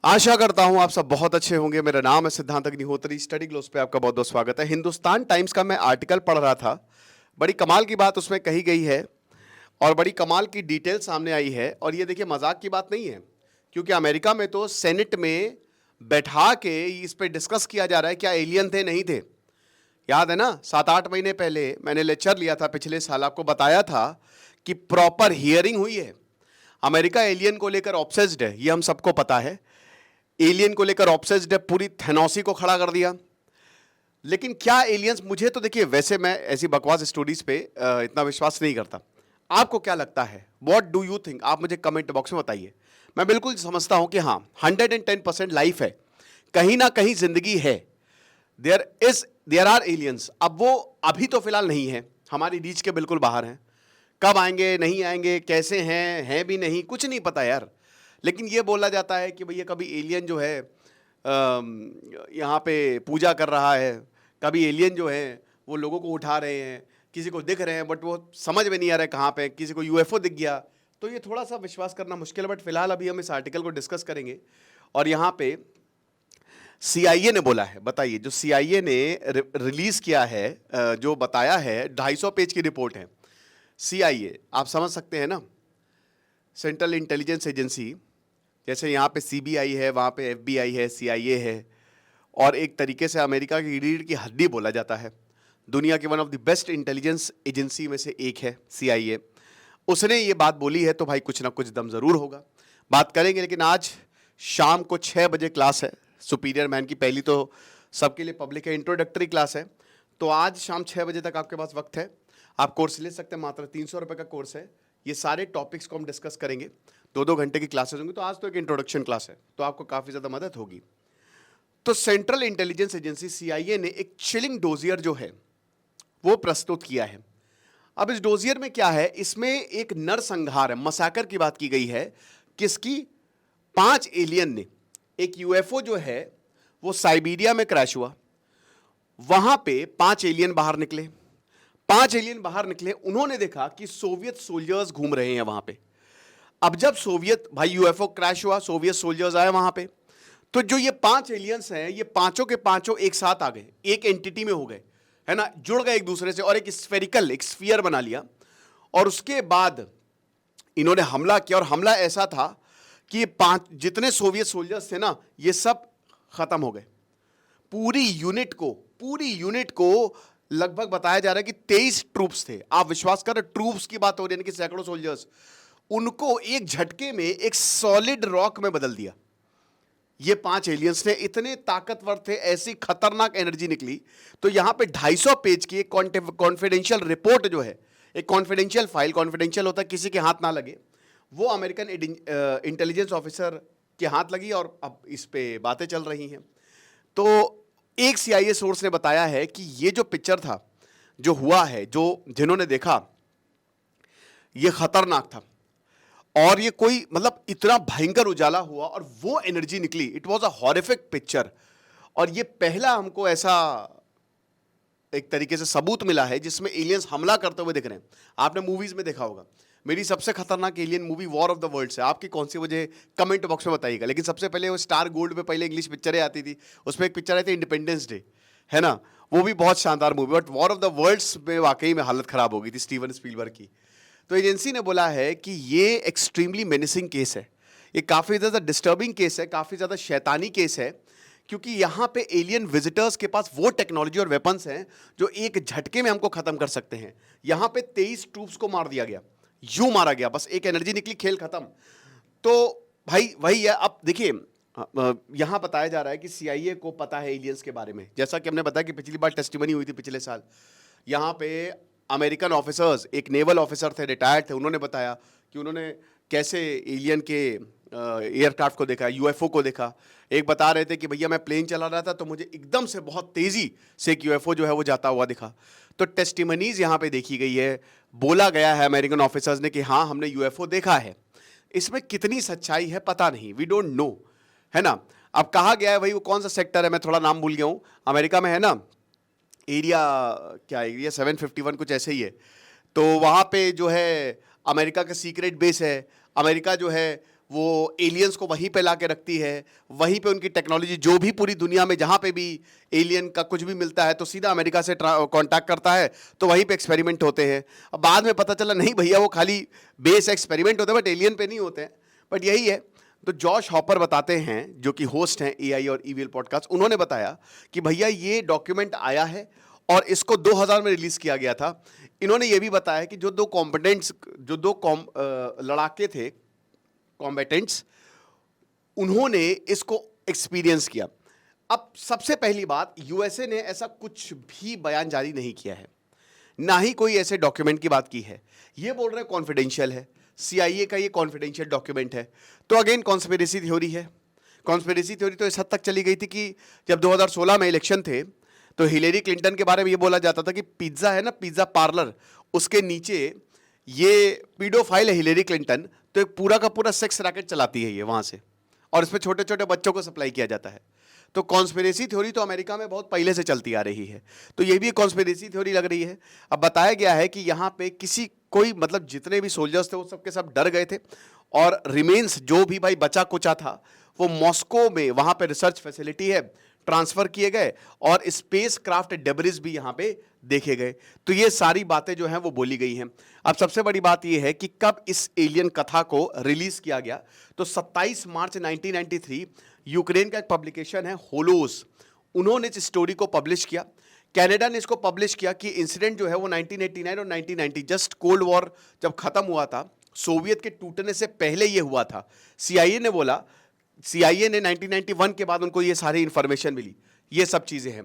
आशा करता हूं आप सब बहुत अच्छे होंगे। मेरा नाम है सिद्धांत अग्निहोत्री। स्टडी ग्लोस पे आपका बहुत बहुत स्वागत है। हिंदुस्तान टाइम्स का मैं आर्टिकल पढ़ रहा था। बड़ी कमाल की बात उसमें कही गई है और बड़ी कमाल की डिटेल सामने आई है। और ये देखिए, मजाक की बात नहीं है, क्योंकि अमेरिका में तो सेनेट में बैठा के इस पे डिस्कस किया जा रहा है क्या एलियन थे नहीं थे। याद है ना, 7-8 महीने पहले मैंने लेक्चर लिया था, पिछले साल आपको बताया था कि प्रॉपर हियरिंग हुई है। अमेरिका एलियन को लेकर ऑब्सेस्ड है, ये हम सबको पता है। एलियन को लेकर ऑब्सेस्ड है, पूरी थेनोसी को खड़ा कर दिया। लेकिन क्या एलियंस, मुझे तो देखिए, वैसे मैं ऐसी बकवास स्टोरीज पे इतना विश्वास नहीं करता। आपको क्या लगता है? What do you think? आप मुझे कमेंट बॉक्स में बताइए। मैं बिल्कुल समझता हूं कि हाँ, 110% लाइफ है, कहीं ना कहीं जिंदगी है। There are aliens. अब वो अभी तो फिलहाल नहीं है, हमारी रीच के बिल्कुल बाहर हैं। कब आएंगे, नहीं आएंगे, कैसे हैं भी नहीं, कुछ नहीं पता यार। लेकिन ये बोला जाता है कि भैया कभी एलियन जो है यहाँ पे पूजा कर रहा है, कभी एलियन जो है वो लोगों को उठा रहे हैं, किसी को दिख रहे हैं बट वो समझ में नहीं आ रहा है कहाँ पे, किसी को यूएफओ दिख गया। तो ये थोड़ा सा विश्वास करना मुश्किल है, बट फिलहाल अभी हम इस आर्टिकल को डिस्कस करेंगे। और यहाँ पे सीआईए ने बोला है, बताइए, जो सीआईए ने रिलीज किया है, जो बताया है, 250 पेज की रिपोर्ट है। सीआईए आप समझ सकते हैं ना, सेंट्रल इंटेलिजेंस एजेंसी। जैसे यहाँ पे सीबीआई है, वहाँ पे एफबीआई है, सीआईए है, और एक तरीके से अमेरिका की रीढ़ की हड्डी बोला जाता है। दुनिया की one of the best intelligence agency में से एक है सीआईए। उसने ये बात बोली है तो भाई कुछ ना कुछ दम ज़रूर होगा। बात करेंगे, लेकिन आज शाम को 6 बजे क्लास है सुपीरियर मैन की। पहली तो सबके लिए पब्लिक है, इंट्रोडक्टरी क्लास है। तो आज शाम 6 बजे तक आपके पास वक्त है, आप कोर्स ले सकते हैं। मात्र 300 रुपये का कोर्स है। ये सारे टॉपिक्स को हम डिस्कस करेंगे। 2-2 घंटे की क्लासेस होंगी। तो आज तो एक इंट्रोडक्शन क्लास है, तो आपको काफ़ी ज़्यादा मदद होगी। तो सेंट्रल इंटेलिजेंस एजेंसी सीआईए ने एक चिलिंग डोजियर जो है वो प्रस्तुत किया है। अब इस डोजियर में क्या है, इसमें एक नरसंहार है, मसाकर की बात की गई है। किसकी? 5 एलियन ने। एक यूएफओ जो है वो साइबेरिया में क्रैश हुआ, वहां पे 5 एलियन बाहर निकले। 5 एलियन बाहर निकले, उन्होंने देखा कि सोवियत सोल्जर्स घूम रहे हैं वहां पे। अब जब सोवियत, भाई यूएफओ क्रैश हुआ, सोवियत सोल्जर्स आए वहां पे, तो जो ये 5 एलियंस हैं, ये पांचों के पांचों एक साथ आ गए, एक एंटिटी में हो गए, है ना, जुड़ गए एक दूसरे से और एक स्फेरिकल, एक स्फीयर बना लिया। और उसके बाद इन्होंने हमला किया, और हमला ऐसा था कि ये 5 जितने सोवियत सोल्जर्स थे ना, ये सब खत्म हो गए। पूरी यूनिट को लगभग बताया जा रहा है कि 23 ट्रूप्स थे। आप विश्वास करें, ट्रूप्स की बात हो रही है, कि सैकड़ों सोल्जर्स, उनको एक झटके में एक सॉलिड रॉक में बदल दिया। ये 5 एलियंस ने इतने ताकतवर थे, ऐसी खतरनाक एनर्जी निकली। तो यहां पे 250 पेज की एक कॉन्फिडेंशियल रिपोर्ट जो है, एक कॉन्फिडेंशियल फाइल, कॉन्फिडेंशियल होता है किसी के हाथ ना लगे, वो अमेरिकन इंटेलिजेंस ऑफिसर के हाथ लगी और अब इस पे बातें चल रही हैं। तो एक सीआईए सोर्स ने बताया है कि ये जो पिक्चर था, जो हुआ है, जो जिन्होंने देखा, ये खतरनाक था। और ये कोई, मतलब इतना भयंकर उजाला हुआ और वो एनर्जी निकली, it was a horrific picture. और ये पहला हमको ऐसा एक तरीके से सबूत मिला है जिसमें एलियंस हमला करते हुए दिख रहे हैं। आपने मूवीज में देखा होगा, मेरी सबसे खतरनाक alien movie war of the worlds है। आपकी कौन सी, मुझे कमेंट बॉक्स में बताइएगा। लेकिन सबसे पहले वो स्टार गोल्ड पे पहले इंग्लिश पिक्चरें आती थी, उसमें एक पिक्चर आई थी इंडिपेंडेंस डे, है ना, वो भी बहुत शानदार movie. But war of the worlds में वाकई में हालत खराब हो गई थी स्टीवन स्पीलबर्ग की। तो एजेंसी ने बोला है कि ये एक्सट्रीमली मेनिसिंग केस है, ये काफ़ी ज़्यादा डिस्टर्बिंग केस है, काफ़ी ज़्यादा शैतानी केस है, क्योंकि यहाँ पे एलियन विजिटर्स के पास वो टेक्नोलॉजी और वेपन्स हैं जो एक झटके में हमको ख़त्म कर सकते हैं। यहाँ पे 23 ट्रूप्स को मार दिया गया, यूं मारा गया, बस एक एनर्जी निकली, खेल खत्म। तो भाई वही है। अब देखिए, यहाँ बताया जा रहा है कि सीआईए को पता है एलियंस के बारे में। जैसा कि हमने बताया कि पिछली बार टेस्टिमनी हुई थी पिछले साल, यहाँ पे अमेरिकन ऑफिसर्स, एक नेवल ऑफिसर थे, रिटायर्ड थे, उन्होंने बताया कि उन्होंने कैसे एलियन के एयरक्राफ्ट को देखा, यूएफओ को देखा। एक बता रहे थे कि भैया मैं प्लेन चला रहा था तो मुझे एकदम से बहुत तेज़ी से एक यूएफओ जो है वो जाता हुआ दिखा। तो टेस्टिमनीज यहाँ पे देखी गई है, बोला गया है अमेरिकन ऑफिसर्स ने कि हाँ हमने यूएफओ देखा है। इसमें कितनी सच्चाई है पता नहीं, वी डोंट नो, है ना। अब कहा गया है, भाई वो कौन सा सेक्टर है, मैं थोड़ा नाम भूल गया हूँ, अमेरिका में है ना, एरिया, क्या एरिया 751 कुछ ऐसे ही है। तो वहाँ पे जो है अमेरिका का सीक्रेट बेस है। अमेरिका जो है वो एलियंस को वहीं पे ला के रखती है, वहीं पे उनकी टेक्नोलॉजी, जो भी पूरी दुनिया में जहाँ पे भी एलियन का कुछ भी मिलता है तो सीधा अमेरिका से कांटेक्ट करता है, तो वहीं पे एक्सपेरिमेंट होते हैं। अब बाद में पता चला नहीं भैया, वो खाली बेस एक्सपेरिमेंट होते हैं, बट एलियन पे नहीं होते हैं। बट यही है। तो जॉश हॉपर बताते हैं, जो कि होस्ट हैं एआई और ईवीएल पॉडकास्ट, उन्होंने बताया कि भैया ये डॉक्यूमेंट आया है और इसको 2000 में रिलीज किया गया था। इन्होंने ये भी बताया कि जो दो लड़ाके थे, कॉम्बेटेंट्स, उन्होंने इसको एक्सपीरियंस किया। अब सबसे पहली बात, यूएसए ने ऐसा कुछ भी बयान जारी नहीं किया है, ना ही कोई ऐसे डॉक्यूमेंट की बात की है। ये बोल रहे हैं कॉन्फिडेंशियल है, सीआईए का ये कॉन्फिडेंशियल डॉक्यूमेंट है। तो अगेन कॉन्स्पिरेसी थ्योरी है। कॉन्स्पिरेसी थ्योरी तो इस हद तक चली गई थी कि जब 2016 में इलेक्शन थे तो हिलेरी क्लिंटन के बारे में ये बोला जाता था कि पिज्जा है ना, पिज्जा पार्लर, उसके नीचे ये पीडोफाइल है हिलेरी क्लिंटन, तो एक पूरा का पूरा सेक्स रैकेट चलाती है ये वहां से, और इसमें छोटे छोटे बच्चों को सप्लाई किया जाता है। तो कॉन्स्पिरेसी थ्योरी तो अमेरिका में बहुत पहले से चलती आ रही है, तो ये भी एक कॉन्स्पिरेसी थ्योरी लग रही है। अब बताया गया है कि यहाँ पे कोई मतलब जितने भी सोल्जर्स थे वो सबके सब डर गए थे, और रिमेन्स जो भी भाई बचा कुचा था वो मॉस्को में, वहाँ पे रिसर्च फैसिलिटी है, ट्रांसफर किए गए, और स्पेस क्राफ्ट डेब्रिस भी यहाँ पे देखे गए। तो ये सारी बातें जो हैं वो बोली गई हैं। अब सबसे बड़ी बात ये है कि कब इस एलियन कथा को रिलीज किया गया, तो 27 मार्च 1993 यूक्रेन का एक पब्लिकेशन है होलोस, उन्होंने इस स्टोरी को पब्लिश किया। कनाडा ने इसको पब्लिश किया कि इंसिडेंट जो है वो 1989 और 1990, जस्ट कोल्ड वॉर जब खत्म हुआ था, सोवियत के टूटने से पहले ये हुआ था। सीआईए ने बोला, सीआईए ने 1991 के बाद उनको ये सारी इंफॉर्मेशन मिली, ये सब चीजें हैं।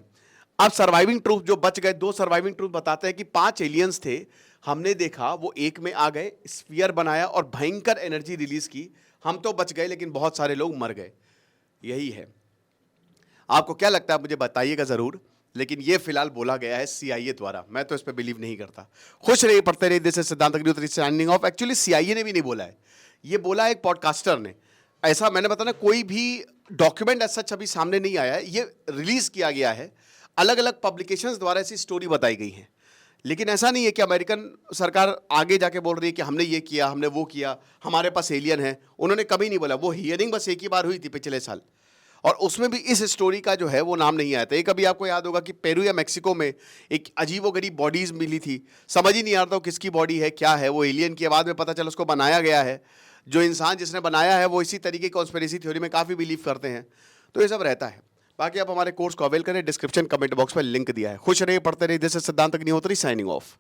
अब सर्वाइविंग ट्रूथ जो बच गए, 2 सर्वाइविंग ट्रूथ बताते हैं कि 5 एलियंस थे, हमने देखा वो एक में आ गए, स्फीयर बनाया और भयंकर एनर्जी रिलीज की। हम तो बच गए लेकिन बहुत सारे लोग मर गए। यही है। आपको क्या लगता है मुझे बताइएगा जरूर, लेकिन ये फिलहाल बोला गया है सीआईए द्वारा, मैं तो इस पर बिलीव नहीं करता। खुश रहिए, पढ़ते रहिए। दिस इज सिद्धांत Agnihotri signing off. Actually CIA ने भी नहीं बोला है, ये बोला है एक पॉडकास्टर ने। ऐसा मैंने बताया, कोई भी डॉक्यूमेंट ऐसा अभी सामने नहीं आया है, ये रिलीज किया गया है। अलग अलग पब्लिकेशंस द्वारा ऐसी स्टोरी बताई गई है, लेकिन ऐसा नहीं है कि अमेरिकन सरकार आगे जाके बोल रही है कि हमने ये किया, हमने वो किया, हमारे पास एलियन है। उन्होंने कभी नहीं बोला। वो हियरिंग बस एक ही बार हुई थी पिछले साल, और उसमें भी इस स्टोरी का जो है वो नाम नहीं आया था। एक अभी आपको याद होगा कि पेरू या मैक्सिको में एक अजीबोगरीब बॉडीज मिली थी, समझ ही नहीं आ रहा था किसकी बॉडी है, क्या है, वो एलियन की। बाद में पता चला उसको बनाया गया है। जो इंसान जिसने बनाया है वो इसी तरीके की कॉन्स्पिरेसी थ्योरी में काफ़ी बिलीव करते हैं। तो ये सब रहता है। बाकी आप हमारे कोर्स को अवेल करें, डिस्क्रिप्शन कमेंट बॉक्स में लिंक दिया है। खुश रहिए, पढ़ते रहिए। दिस इज सिद्धांत अग्निहोत्री साइनिंग ऑफ।